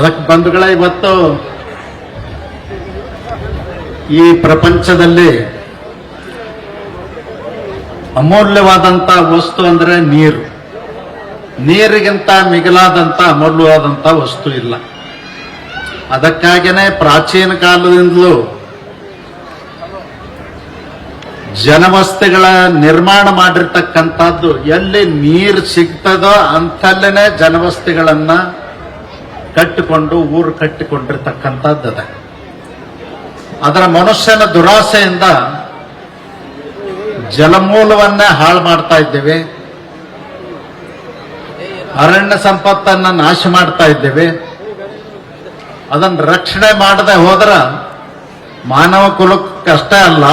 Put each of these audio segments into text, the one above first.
ಅದಕ್ಕೆ ಬಂಧುಗಳೇ, ಇವತ್ತು ಈ ಪ್ರಪಂಚದಲ್ಲಿ ಅಮೂಲ್ಯವಾದಂತ ವಸ್ತು ಅಂದ್ರೆ ನೀರು. ನೀರಿಗಿಂತ ಮಿಗಿಲಾದಂತ ಅಮೂಲ್ಯವಾದಂತ ವಸ್ತು ಇಲ್ಲ. ಅದಕ್ಕಾಗಿಯೇ ಪ್ರಾಚೀನ ಕಾಲದಿಂದಲೂ ಜನವಸತಿಗಳ ನಿರ್ಮಾಣ ಮಾಡಿರ್ತಕ್ಕಂಥದ್ದು ಎಲ್ಲಿ ನೀರು ಸಿಗ್ತದೋ ಅಂತಲ್ಲೇನೆ ಜನವಸತಿಗಳನ್ನ ಕಟ್ಟಿಕೊಂಡು ಊರು ಕಟ್ಟಿಕೊಂಡಿರ್ತಕ್ಕಂಥದ್ದು. ಅದರ ಮನುಷ್ಯನ ದುರಾಸೆಯಿಂದ ಜಲಮೂಲವನ್ನೇ ಹಾಳು ಮಾಡ್ತಾ ಇದ್ದೇವೆ, ಅರಣ್ಯ ಸಂಪತ್ತನ್ನ ನಾಶ ಮಾಡ್ತಾ ಇದ್ದೇವೆ. ಅದನ್ನು ರಕ್ಷಣೆ ಮಾಡದೆ ಹೋದ್ರ ಮಾನವ ಕುಲಕ್ಕಷ್ಟೇ ಅಲ್ಲ,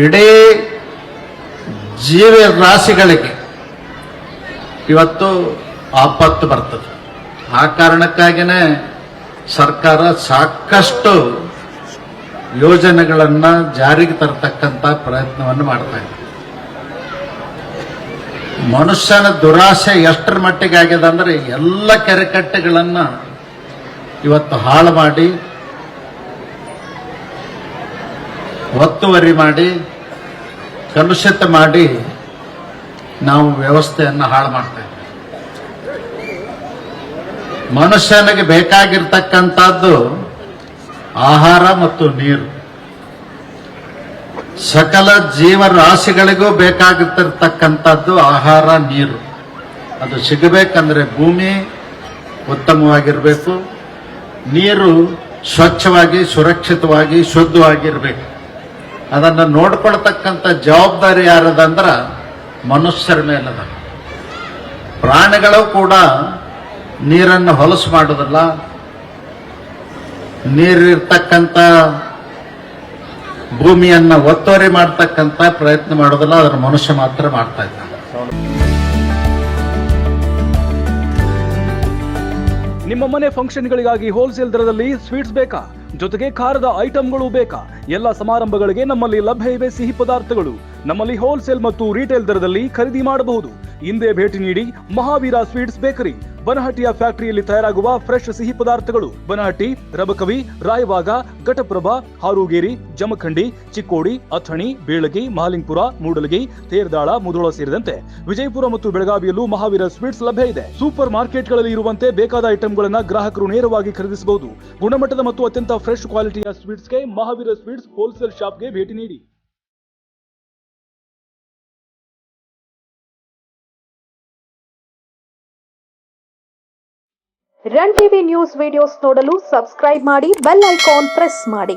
ಇಡೀ ಜೀವ ರಾಶಿಗಳಿಗೆ ಇವತ್ತು ಆಪತ್ತು ಬರ್ತದೆ. ಆ ಕಾರಣಕ್ಕಾಗಿಯೇ ಸರ್ಕಾರ ಸಾಕಷ್ಟು ಯೋಜನೆಗಳನ್ನ ಜಾರಿಗೆ ತರತಕ್ಕಂತ ಪ್ರಯತ್ನವನ್ನು ಮಾಡ್ತಾ ಇದೆ. ಮನುಷ್ಯನ ದುರಾಸೆ ಎಷ್ಟರ ಮಟ್ಟಿಗೆ ಆಗಿದೆ ಅಂದ್ರೆ ಎಲ್ಲ ಕೆರೆಕಟ್ಟೆಗಳನ್ನ ಇವತ್ತು ಹಾಳು ಮಾಡಿ, ಒತ್ತುವರಿ ಮಾಡಿ, ಕಲುಷಿತ ಮಾಡಿ ನಾವು ವ್ಯವಸ್ಥೆಯನ್ನು ಹಾಳು ಮಾಡ್ತಾ ಇದ್ದೇವೆ. ಮನುಷ್ಯನಿಗೆ ಬೇಕಾಗಿರ್ತಕ್ಕಂಥದ್ದು ಆಹಾರ ಮತ್ತು ನೀರು. ಸಕಲ ಜೀವರಾಶಿಗಳಿಗೂ ಬೇಕಾಗಿರ್ತಕ್ಕಂಥದ್ದು ಆಹಾರ, ನೀರು. ಅದು ಸಿಗಬೇಕಂದ್ರೆ ಭೂಮಿ ಉತ್ತಮವಾಗಿರಬೇಕು, ನೀರು ಸ್ವಚ್ಛವಾಗಿ, ಸುರಕ್ಷಿತವಾಗಿ, ಶುದ್ಧವಾಗಿರ್ಬೇಕು. ಅದನ್ನು ನೋಡ್ಕೊಳ್ತಕ್ಕಂಥ ಜವಾಬ್ದಾರಿ ಯಾರದಂದ್ರ ಮನುಷ್ಯರ ಮೇಲದ. ಪ್ರಾಣಿಗಳು ಕೂಡ ನೀರನ್ನು ಹೊಲಸು ಮಾಡೋದಿಲ್ಲ, ನೀರಿರ್ತಕ್ಕಂಥ ಭೂಮಿಯನ್ನ ಒತ್ತುವರಿ ಮಾಡ್ತಕ್ಕಂಥ ಪ್ರಯತ್ನ ಮಾಡೋದಿಲ್ಲ. ಅದರ ಮನುಷ್ಯ ಮಾತ್ರ ಮಾಡ್ತಾ ಇದ್ದಾನೆ. ನಿಮ್ಮ ಮನೆ ಫಂಕ್ಷನ್ಗಳಿಗಾಗಿ ಹೋಲ್ಸೇಲ್ ದರದಲ್ಲಿ ಸ್ವೀಟ್ಸ್ ಬೇಕಾ? ಜೊತೆಗೆ ಖಾರದ ಐಟಂಗಳು ಬೇಕಾ? ಎಲ್ಲ ಸಮಾರಂಭಗಳಿಗೆ ನಮ್ಮಲ್ಲಿ ಲಭ್ಯ ಇವೆ ಸಿಹಿ ಪದಾರ್ಥಗಳು. ನಮ್ಮಲ್ಲಿ ಹೋಲ್ಸೇಲ್ ಮತ್ತು ರೀಟೇಲ್ ದರದಲ್ಲಿ ಖರೀದಿ ಮಾಡಬಹುದು. ಹಿಂದೆ ಭೇಟಿ ನೀಡಿ ಮಹಾವೀರ ಸ್ವೀಟ್ಸ್ ಬೇಕರಿ, ಬನಹಟ್ಟಿಯ ಫ್ಯಾಕ್ಟರಿಯಲ್ಲಿ ತಯಾರಾಗುವ ಫ್ರೆಶ್ ಸಿಹಿ ಪದಾರ್ಥಗಳು. ಬನಹಟ್ಟಿ, ರಬಕವಿ, ರಾಯವಾಗ, ಘಟಪ್ರಭಾ, ಹಾರೂಗೇರಿ, ಜಮಖಂಡಿ, ಚಿಕ್ಕೋಡಿ, ಅಥಣಿ, ಬೇಳಗಿ, ಮಹಾಲಿಂಗಪುರ, ಮೂಡಲಗಿ, ತೇರದಾಳ, ಮುಧೋಳ ಸೇರಿದಂತೆ ವಿಜಯಪುರ ಮತ್ತು ಬೆಳಗಾವಿಯಲ್ಲೂ ಮಹಾವೀರ ಸ್ವೀಟ್ಸ್ ಲಭ್ಯ ಇದೆ. ಸೂಪರ್ ಮಾರ್ಕೆಟ್ಗಳಲ್ಲಿ ಇರುವಂತೆ ಬೇಕಾದ ಐಟಂಗಳನ್ನು ಗ್ರಾಹಕರು ನೇರವಾಗಿ ಖರೀದಿಸಬಹುದು. ಗುಣಮಟ್ಟದ ಮತ್ತು ಅತ್ಯಂತ ಫ್ರೆಶ್ ಕ್ವಾಲಿಟಿಯ ಸ್ವೀಟ್ಸ್ಗೆ ಮಹಾವೀರ ಸ್ವೀಟ್ಸ್ ಹೋಲ್ಸೇಲ್ ಶಾಪ್ಗೆ ಭೇಟಿ ನೀಡಿ. ರನ್ ಟಿವಿ ನ್ಯೂಸ್ ವಿಡಿಯೋಸ್ ನೋಡಲು ಸಬ್ಸ್ಕ್ರೈಬ್ ಮಾಡಿ, ಬೆಲ್ ಐಕಾನ್ ಪ್ರೆಸ್ ಮಾಡಿ.